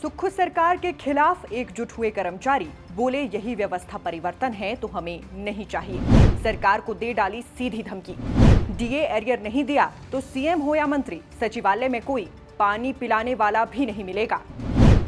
सुक्खू सरकार के खिलाफ एकजुट हुए कर्मचारी बोले, यही व्यवस्था परिवर्तन है तो हमें नहीं चाहिए। सरकार को दे डाली सीधी धमकी। डीए एरियर नहीं दिया तो सीएम हो या मंत्री, सचिवालय में कोई पानी पिलाने वाला भी नहीं मिलेगा।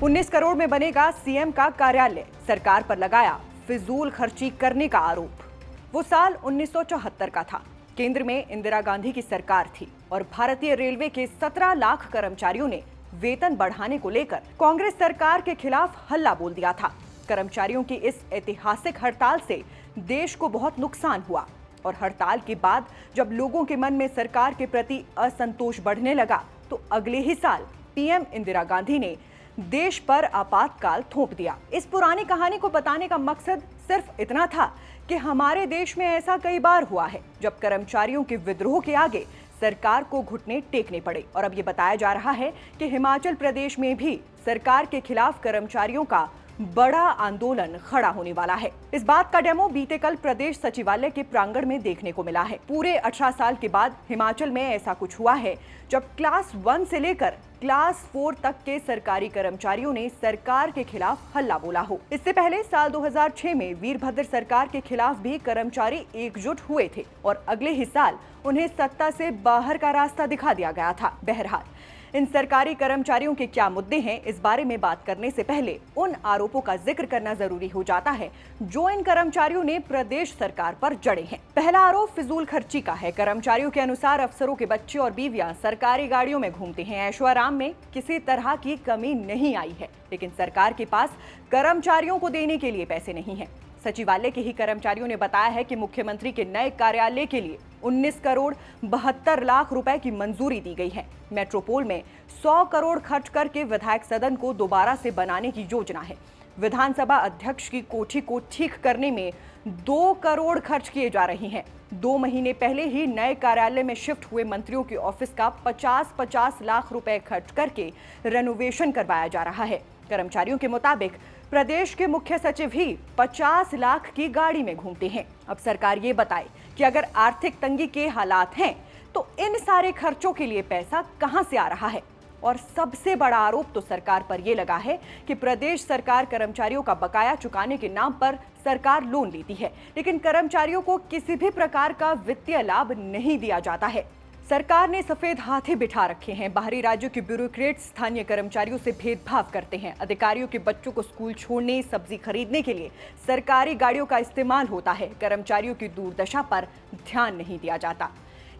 19 करोड़ में बनेगा सीएम का कार्यालय, सरकार पर लगाया फिजूल खर्ची करने का आरोप। वो साल 1974 का था। केंद्र में इंदिरा गांधी की सरकार थी और भारतीय रेलवे के 17 लाख कर्मचारियों ने वेतन बढ़ाने को लेकर कांग्रेस सरकार के खिलाफ हल्ला बोल दिया था। कर्मचारियों की इस ऐतिहासिक हड़ताल से देश को बहुत नुकसान हुआ और हड़ताल के बाद जब लोगों के मन में सरकार के प्रति असंतोष बढ़ने लगा तो अगले ही साल पीएम इंदिरा गांधी ने देश पर आपातकाल थोप दिया। इस पुरानी कहानी को बताने का मकसद सिर्फ इतना था कि हमारे देश में ऐसा कई बार हुआ है जब कर्मचारियों के विद्रोह के आगे सरकार को घुटने टेकने पड़े। और अब ये बताया जा रहा है कि हिमाचल प्रदेश में भी सरकार के खिलाफ कर्मचारियों का बड़ा आंदोलन खड़ा होने वाला है। इस बात का डेमो बीते कल प्रदेश सचिवालय के प्रांगण में देखने को मिला है। पूरे 18 साल के बाद हिमाचल में ऐसा कुछ हुआ है जब क्लास 1 से लेकर क्लास 4 तक के सरकारी कर्मचारियों ने सरकार के खिलाफ हल्ला बोला हो। इससे पहले साल 2006 में वीरभद्र सरकार के खिलाफ भी कर्मचारी एकजुट हुए थे और अगले ही साल उन्हें सत्ता से बाहर का रास्ता दिखा दिया गया था। बहरहाल इन सरकारी कर्मचारियों के क्या मुद्दे हैं, इस बारे में बात करने से पहले उन आरोपों का जिक्र करना जरूरी हो जाता है जो इन कर्मचारियों ने प्रदेश सरकार पर जड़े हैं। पहला आरोप फिजूल खर्ची का है। कर्मचारियों के अनुसार अफसरों के बच्चे और बीवियां सरकारी गाड़ियों में घूमते हैं। ऐशो आराम में किसी तरह की कमी नहीं आई है, लेकिन सरकार के पास कर्मचारियों को देने के लिए पैसे नहीं है। सचिवालय के ही कर्मचारियों ने बताया है कि मुख्यमंत्री के नए कार्यालय के लिए 19 करोड़ 72 लाख रुपए की मंजूरी दी गई है। मेट्रोपोल में 100 करोड़ खर्च करके विधायक सदन को दोबारा से बनाने की योजना है। विधानसभा अध्यक्ष की कोठी को ठीक करने में 2 करोड़ खर्च किए जा रहे हैं। 2 महीने पहले ही नए कार्यालय में शिफ्ट हुए मंत्रियों के ऑफिस का 50-50 लाख रुपए खर्च करके रेनोवेशन करवाया जा रहा है। कर्मचारियों के मुताबिक प्रदेश के मुख्य सचिव ही 50 लाख की गाड़ी में घूमते हैं। अब सरकार ये बताए कि अगर आर्थिक तंगी के हालात हैं तो इन सारे खर्चों के लिए पैसा कहां से आ रहा है। और सबसे बड़ा आरोप तो सरकार पर यह लगा है कि प्रदेश सरकार कर्मचारियों का बकाया चुकाने के नाम पर सरकार लोन लेती है, लेकिन कर्मचारियों को किसी भी प्रकार का वित्तीय लाभ नहीं दिया जाता है। सरकार ने सफेद हाथी बिठा रखे हैं। बाहरी राज्यों के ब्यूरोक्रेट स्थानीय कर्मचारियों से भेदभाव करते हैं। अधिकारियों के बच्चों को स्कूल छोड़ने, सब्जी खरीदने के लिए सरकारी गाड़ियों का इस्तेमाल होता है। कर्मचारियों की दुर्दशा पर ध्यान नहीं दिया जाता।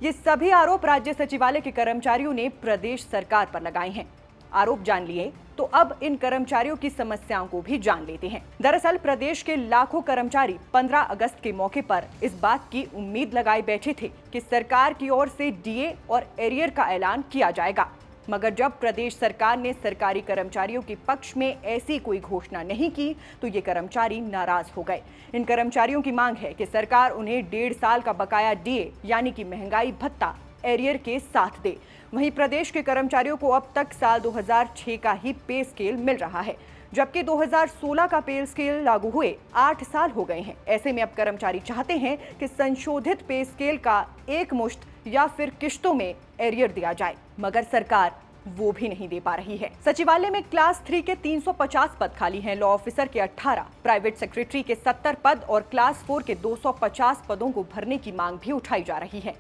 ये सभी आरोप राज्य सचिवालय के कर्मचारियों ने प्रदेश सरकार पर लगाए हैं। आरोप जान लिए तो अब इन कर्मचारियों की समस्याओं को भी जान लेते हैं। दरअसल प्रदेश के लाखों कर्मचारी 15 अगस्त के मौके पर इस बात की उम्मीद लगाए बैठे थे कि सरकार की ओर से डीए और एरियर का ऐलान किया जाएगा, मगर जब प्रदेश सरकार ने सरकारी कर्मचारियों के पक्ष में ऐसी कोई घोषणा नहीं की तो ये कर्मचारी नाराज हो गए। इन कर्मचारियों की मांग है कि सरकार उन्हें 1.5 साल का बकाया डीए यानी कि महंगाई भत्ता एरियर के साथ दे। वहीं प्रदेश के कर्मचारियों को अब तक साल 2006 का ही पे स्केल मिल रहा है, जबकि 2016 का पे स्केल लागू हुए 8 साल हो गए हैं। ऐसे में अब कर्मचारी चाहते हैं कि संशोधित पे स्केल का एक मुश्त या फिर किश्तों में एरियर दिया जाए, मगर सरकार वो भी नहीं दे पा रही है। सचिवालय में क्लास 3 के 350 पद खाली हैं, लॉ ऑफिसर के 18, प्राइवेट सेक्रेटरी के 70 पद और क्लास 4 के 250 पदों को भरने की मांग भी उठाई जा रही है।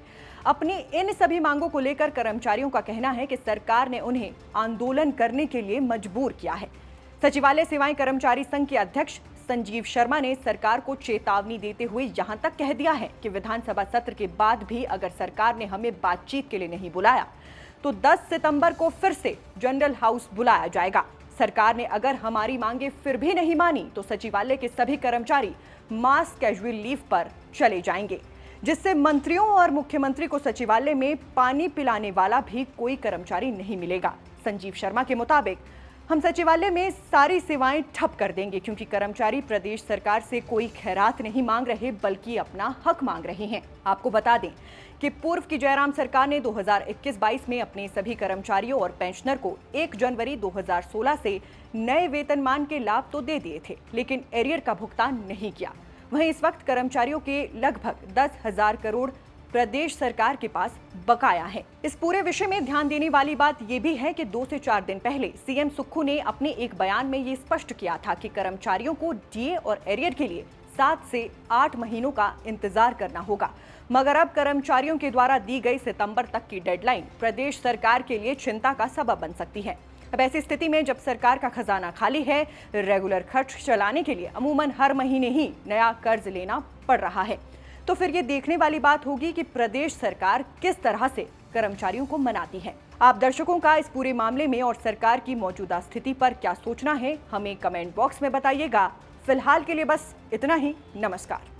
अपनी इन सभी मांगों को लेकर कर्मचारियों का कहना है कि सरकार ने उन्हें आंदोलन करने के लिए मजबूर किया है। सचिवालय सेवाएं कर्मचारी संघ के अध्यक्ष संजीव शर्मा ने सरकार को चेतावनी देते हुए यहां तक कह दिया है कि विधानसभा सत्र के बाद भी अगर सरकार ने हमें बातचीत के लिए नहीं बुलाया तो 10 सितंबर को फिर से जनरल हाउस बुलाया जाएगा। सरकार ने अगर हमारी मांगे फिर भी नहीं मानी तो सचिवालय के सभी कर्मचारी मास कैजुअल लीव पर चले जाएंगे, जिससे मंत्रियों और मुख्यमंत्री को सचिवालय में पानी पिलाने वाला भी कोई कर्मचारी नहीं मिलेगा। संजीव शर्मा के मुताबिक हम सचिवालय में सारी सेवाएं ठप कर देंगे क्योंकि कर्मचारी प्रदेश सरकार से कोई खैरात नहीं मांग रहे बल्कि अपना हक मांग रहे हैं। आपको बता दें कि पूर्व की जयराम सरकार ने 2021-22 में अपने सभी कर्मचारियों और पेंशनर को 1 जनवरी 2016 से नए वेतनमान के लाभ तो दे दिए थे, लेकिन एरियर का भुगतान नहीं किया। वहीं इस वक्त कर्मचारियों के लगभग 10,000 करोड़ प्रदेश सरकार के पास बकाया है। इस पूरे विषय में ध्यान देने वाली बात यह भी है कि 2 से 4 दिन पहले सीएम सुक्खू ने अपने एक बयान में ये स्पष्ट किया था कि कर्मचारियों को डीए और एरियर के लिए 7 से 8 महीनों का इंतजार करना होगा। मगर अब कर्मचारियों के द्वारा दी गई सितंबर तक की डेडलाइन प्रदेश सरकार के लिए चिंता का सबब बन सकती है। अब ऐसी स्थिति में जब सरकार का खजाना खाली है, रेगुलर खर्च चलाने के लिए अमूमन हर महीने ही नया कर्ज लेना पड़ रहा है, तो फिर ये देखने वाली बात होगी कि प्रदेश सरकार किस तरह से कर्मचारियों को मनाती है। आप दर्शकों का इस पूरे मामले में और सरकार की मौजूदा स्थिति पर क्या सोचना है, हमें कमेंट बॉक्स में बताइएगा। फिलहाल के लिए बस इतना ही। नमस्कार।